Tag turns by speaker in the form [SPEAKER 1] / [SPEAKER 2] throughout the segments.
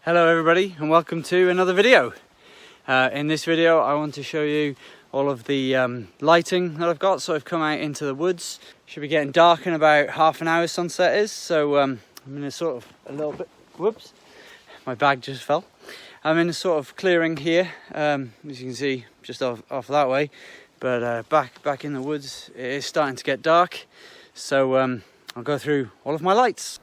[SPEAKER 1] Hello everybody and welcome to another video. In this video I want to show you all of the lighting that I've got. So I've come out into the woods. Should be getting dark in about half an hour, sunset is. So I'm in a sort of a little bit, whoops, my bag just fell. I'm in a sort of clearing here, as you can see just off that way. But back in the woods it is starting to get dark. So I'll go through all of my lights.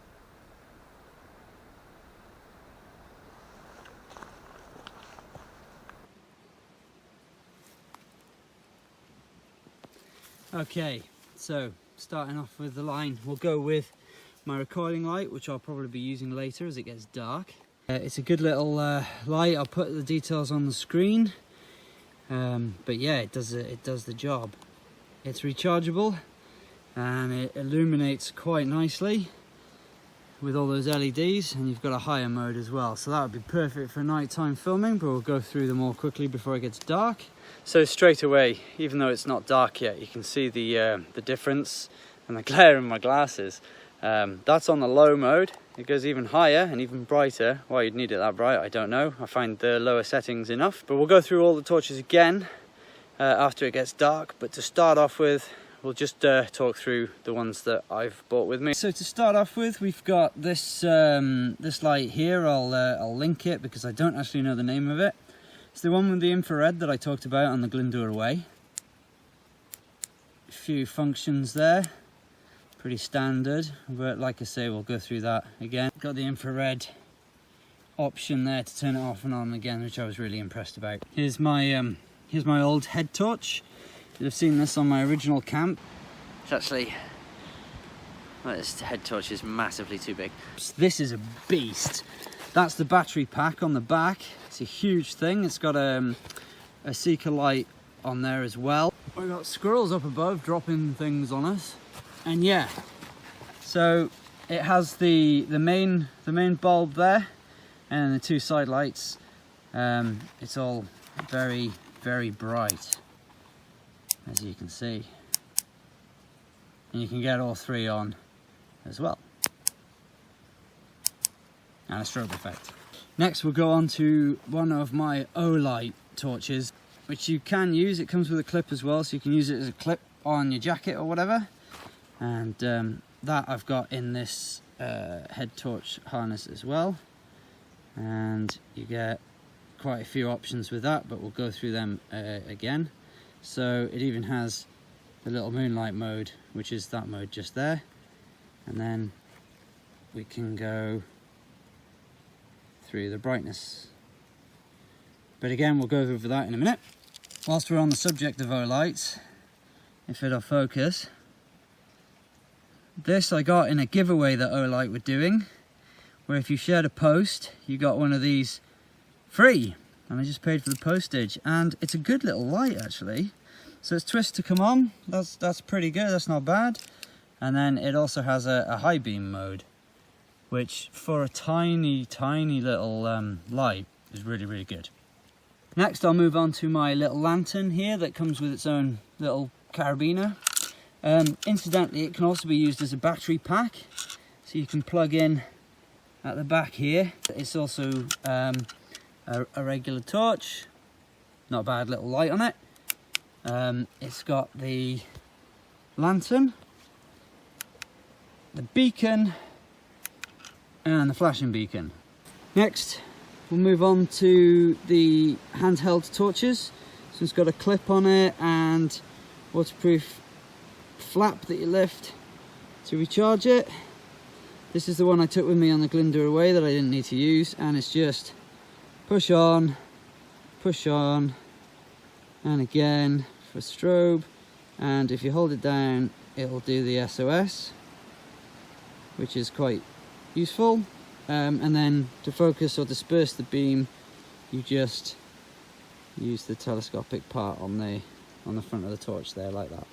[SPEAKER 1] Okay, so starting off with the line, we'll go with my recoiling light, which I'll probably be using later as it gets dark. It's a good little light. I'll put the details on the screen, but yeah, it does the job. It's rechargeable and it illuminates quite nicely with all those LEDs, and you've got a higher mode as well, so that would be perfect for nighttime filming, but we'll go through them all quickly before it gets dark. So straight away, even though it's not dark yet, you can see the difference and the glare in my glasses. That's on the low mode. It goes even higher and even brighter. Why you'd need it that bright, I don't know. I find the lower settings enough, but we'll go through all the torches again after it gets dark. But to start off with, we'll just talk through the ones that I've brought with me. So to start off with, we've got this this light here. I'll link it because I don't actually know the name of it. It's the one with the infrared that I talked about on the Glyndŵr Way. A few functions there, pretty standard, but like I say, we'll go through that again. Got the infrared option there to turn it off and on again, which I was really impressed about. Here's my old head torch. You've seen this on my original camp. It's actually, well, this head torch is massively too big. This is a beast. That's the battery pack on the back. It's a huge thing. It's got a seeker light on there as well. We've got squirrels up above dropping things on us. And yeah, so it has the main bulb there and the two side lights. It's all very, very bright, as you can see, and you can get all three on as well, and a strobe effect. Next we'll go on to one of my Olight torches, which you can use. It comes with a clip as well, so you can use it as a clip on your jacket or whatever. And that I've got in this head torch harness as well, and you get quite a few options with that, but we'll go through them again. So it even has the little moonlight mode, which is that mode just there, and then we can go through the brightness. But again, we'll go over that in a minute. Whilst we're on the subject of Olights, if it'll focus, this I got in a giveaway that Olight were doing, where if you shared a post, you got one of these free, and I just paid for the postage. And it's a good little light actually. So it's twist to come on. That's pretty good. That's not bad. And then it also has a high beam mode, which for a tiny little light is really, really good. Next I'll move on to my little lantern here that comes with its own little carabiner. Incidentally, it can also be used as a battery pack, so you can plug in at the back here. It's also a regular torch, not a bad little light on it. It's got the lantern, the beacon, and the flashing beacon. Next we'll move on to the handheld torches. So it's got a clip on it and waterproof flap that you lift to recharge it. This is the one I took with me on the Glyndŵr Way that I didn't need to use, and it's just push on, and again for strobe, and if you hold it down it'll do the SOS, which is quite useful. And then to focus or disperse the beam, you just use the telescopic part on the front of the torch there, like that.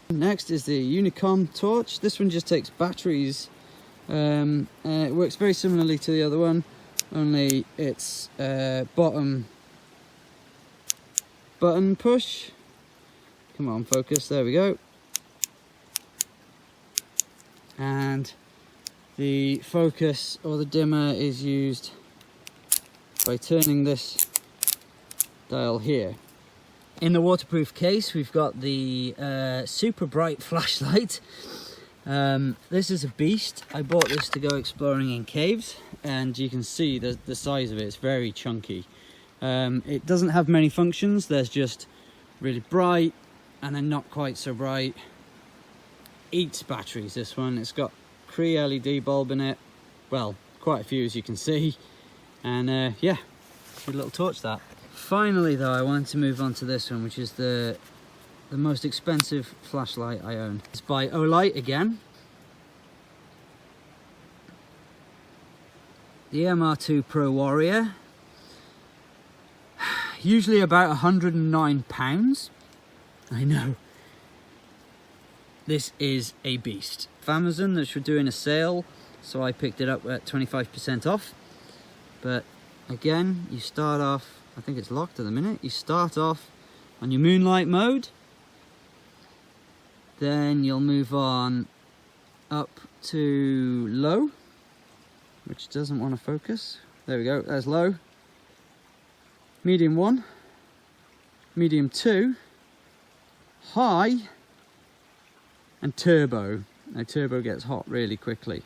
[SPEAKER 1] Next is the Unicom torch. This one just takes batteries. It works very similarly to the other one, only it's bottom button push. Come on, focus, there we go. And the focus or the dimmer is used by turning this dial here. In the waterproof case we've got the super bright flashlight. This is a beast. I bought this to go exploring in caves, and you can see the size of it. It's very chunky. It doesn't have many functions. There's just really bright and then not quite so bright. Eats batteries, this one. It's got Cree LED bulb in it, well, quite a few as you can see, and yeah, good little torch that. Finally though, I wanted to move on to this one, which is the most expensive flashlight I own. It's by Olights again. The MR2 Pro Warrior. Usually about £109. I know. This is a beast. Amazon that were doing a sale, so I picked it up at 25% off. But again, you start off, I think it's locked at the minute, you start off on your moonlight mode, then you'll move on up to low, which doesn't want to focus. There we go, there's low. Medium 1, medium 2, high, and turbo. Now turbo gets hot really quickly.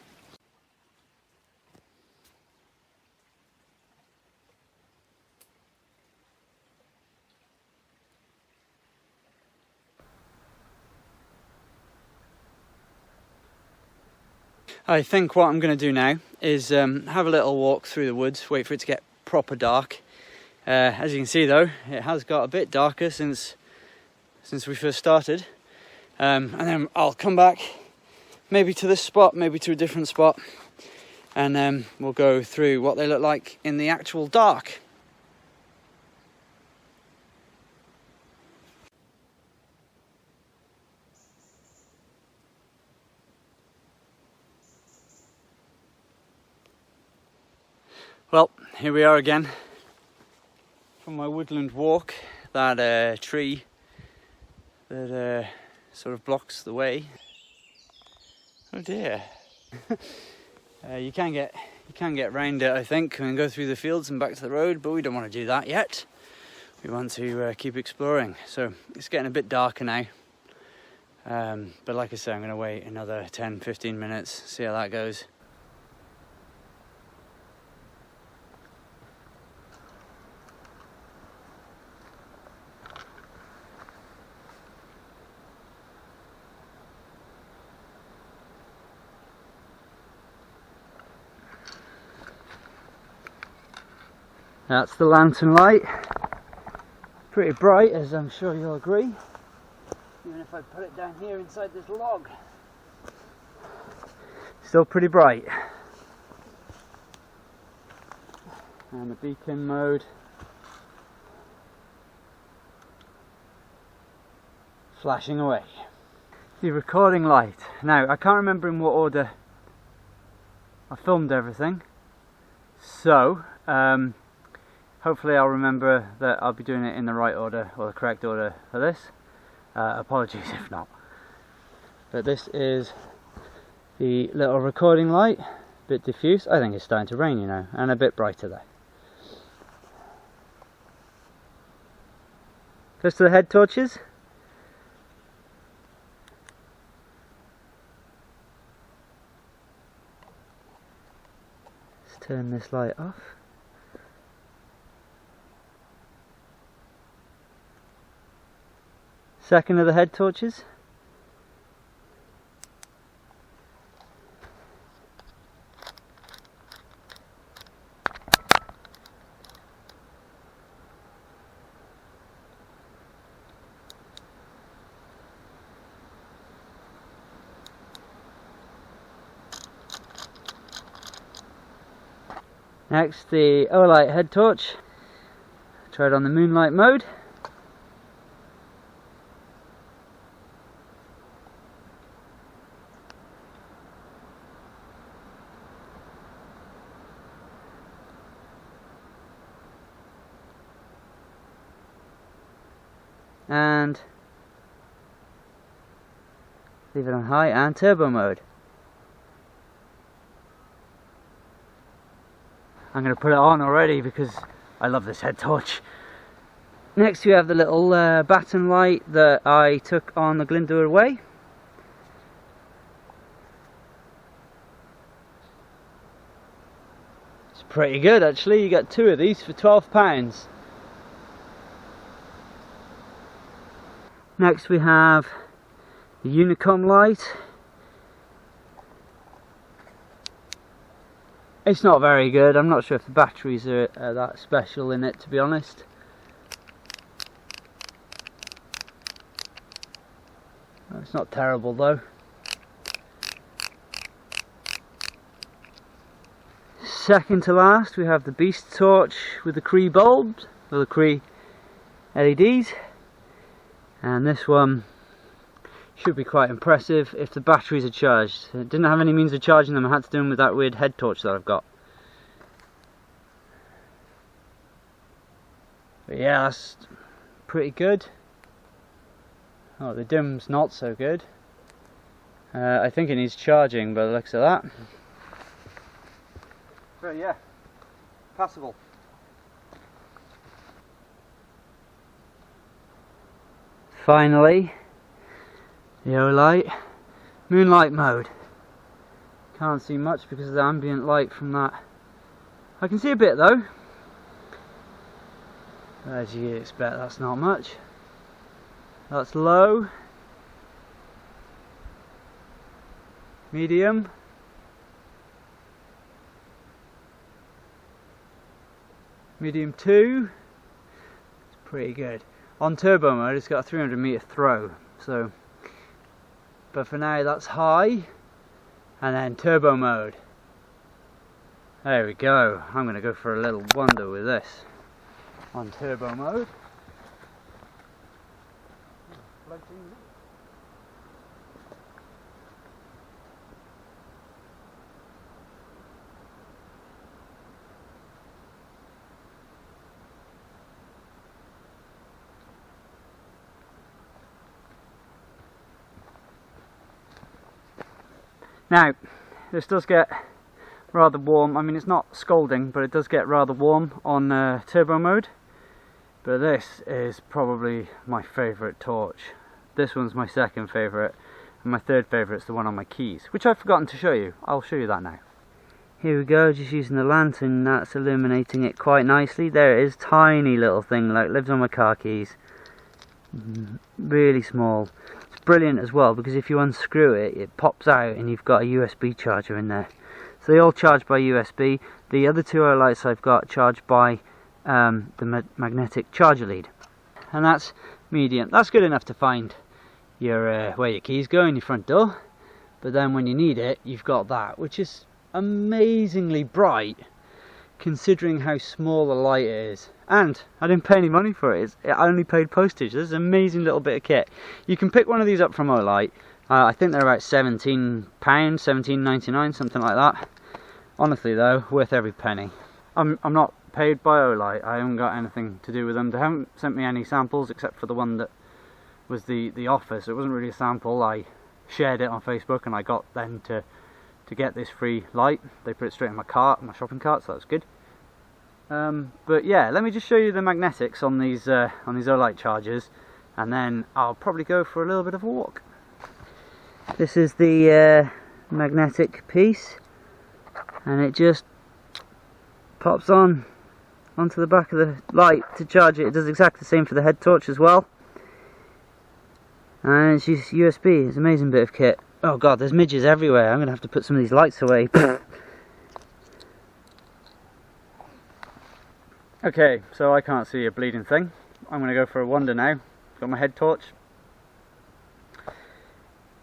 [SPEAKER 1] I think what I'm going to do now is have a little walk through the woods, wait for it to get proper dark. As you can see though, it has got a bit darker since we first started. And then I'll come back maybe to this spot, maybe to a different spot, and we'll go through what they look like in the actual dark. Well, here we are again from my woodland walk. That tree that sort of blocks the way. Oh dear. You can get round it, I think, and go through the fields and back to the road, but we don't want to do that yet. We want to keep exploring. So it's getting a bit darker now. But like I say, I'm going to wait another 10-15 minutes, see how that goes. That's the lantern light. Pretty bright, as I'm sure you'll agree. Even if I put it down here inside this log. Still pretty bright. And the beacon mode. Flashing away. The recording light. Now, I can't remember in what order I filmed everything. So, hopefully I'll remember that I'll be doing it in the right order, or the correct order for this. Apologies if not. But this is the little recording light, a bit diffuse. I think it's starting to rain, you know, and a bit brighter there. Close to the head torches. Let's turn this light off. Second of the head torches. Next, the Olights head torch. Try it on the moonlight mode. And leave it on high and turbo mode. I'm going to put it on already because I love this head torch. Next we have the little batten light that I took on the Glyndŵr Way. It's pretty good actually, you get 2 of these for £12. Next we have the Unicom light. It's not very good, I'm not sure if the batteries are that special in it, to be honest. It's not terrible though. Second to last we have the Beast torch with the Cree bulbs, or the Cree LEDs. And this one should be quite impressive if the batteries are charged. I didn't have any means of charging them, I had to do them with that weird head torch that I've got. But yeah, that's pretty good. Oh, the dim's not so good. I think it needs charging by the looks of that. But yeah, passable. Finally, the Olight moonlight mode. Can't see much because of the ambient light from that. I can see a bit though. As you expect, that's not much. That's low, medium, medium 2. It's pretty good. On turbo mode it's got a 300 meter throw, so, but for now that's high, and then turbo mode. There we go. I'm going to go for a little wander with this on turbo mode. Now, this does get rather warm. I mean, it's not scalding, but it does get rather warm on turbo mode. But this is probably my favourite torch. This one's my second favourite, and my third favourite is the one on my keys, which I've forgotten to show you. I'll show you that now. Here we go, just using the lantern, that's illuminating it quite nicely. There it is, tiny little thing, like lives on my car keys. Really small. It's brilliant as well, because if you unscrew it, it pops out and you've got a USB charger in there. So they all charge by USB. The other 2 Olights I've got charged by the magnetic charger lead, and that's medium. That's good enough to find your where your keys go in your front door, but then when you need it, you've got that, which is amazingly bright considering how small the light is. And I didn't pay any money for it. I only paid postage. This is an amazing little bit of kit. You can pick one of these up from Olight. I think they're about £17, £17.99, something like that. Honestly though, worth every penny. I'm not paid by Olight. I haven't got anything to do with them. They haven't sent me any samples except for the one that was the offer, so it wasn't really a sample. I shared it on Facebook and I got them to get this free light. They put it straight in my cart, my shopping cart, so that was good. But yeah, let me just show you the magnetics on these Olight chargers, and then I'll probably go for a little bit of a walk. This is the magnetic piece, and it just pops onto the back of the light to charge it. It does exactly the same for the head torch as well, and it's just USB. It's an amazing bit of kit. Oh god, there's midges everywhere. I'm gonna have to put some of these lights away. Okay, so I can't see a bleeding thing. I'm gonna go for a wander now. Got my head torch,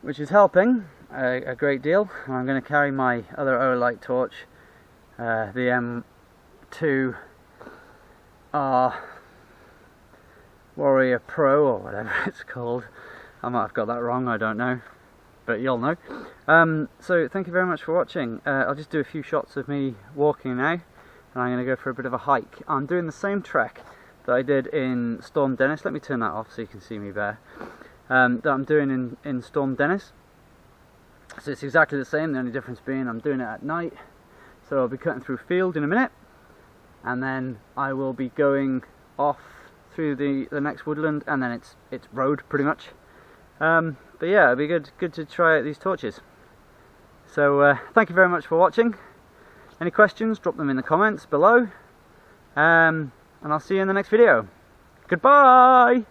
[SPEAKER 1] which is helping a great deal. And I'm going to carry my other Olight torch, the M2R Warrior Pro, or whatever it's called. I might have got that wrong, I don't know, but you'll know. So thank you very much for watching. I'll just do a few shots of me walking now, and I'm going to go for a bit of a hike. I'm doing the same trek that I did in Storm Dennis. Let me turn that off so you can see me better. That I'm doing in Storm Dennis. So it's exactly the same, the only difference being I'm doing it at night. So I'll be cutting through field in a minute, and then I will be going off through the next woodland, and then it's road pretty much. But yeah, it'd be good to try out these torches. So thank you very much for watching. Any questions, drop them in the comments below, and I'll see you in the next video. Goodbye!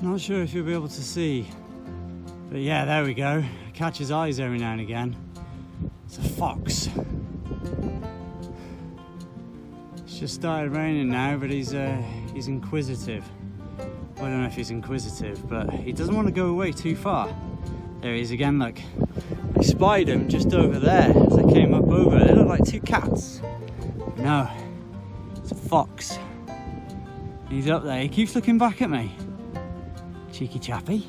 [SPEAKER 1] Not sure if you'll be able to see, but yeah, there we go. It catches eyes every now and again. It's a fox. It's just started raining now, but he's inquisitive. Well, I don't know if he's inquisitive, but he doesn't want to go away too far. There he is again, look. I spied him just over there as I came up over. They look like two cats. No, it's a fox. He's up there, he keeps looking back at me. Cheeky chappy.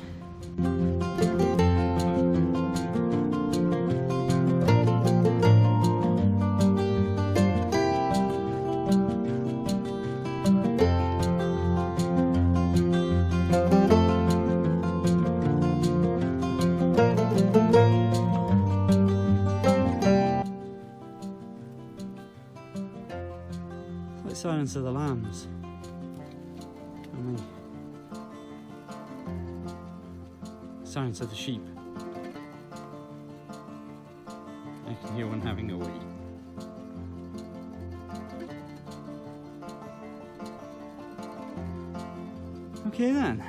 [SPEAKER 1] Like Silence of the Lambs. Silence of the sheep. I can hear one having a wee. Okay then.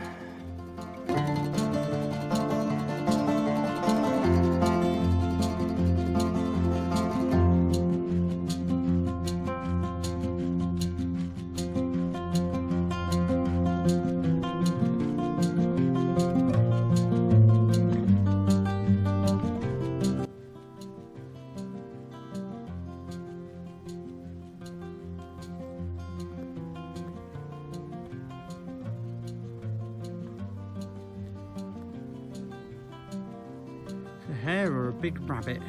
[SPEAKER 1] A hare or a big rabbit?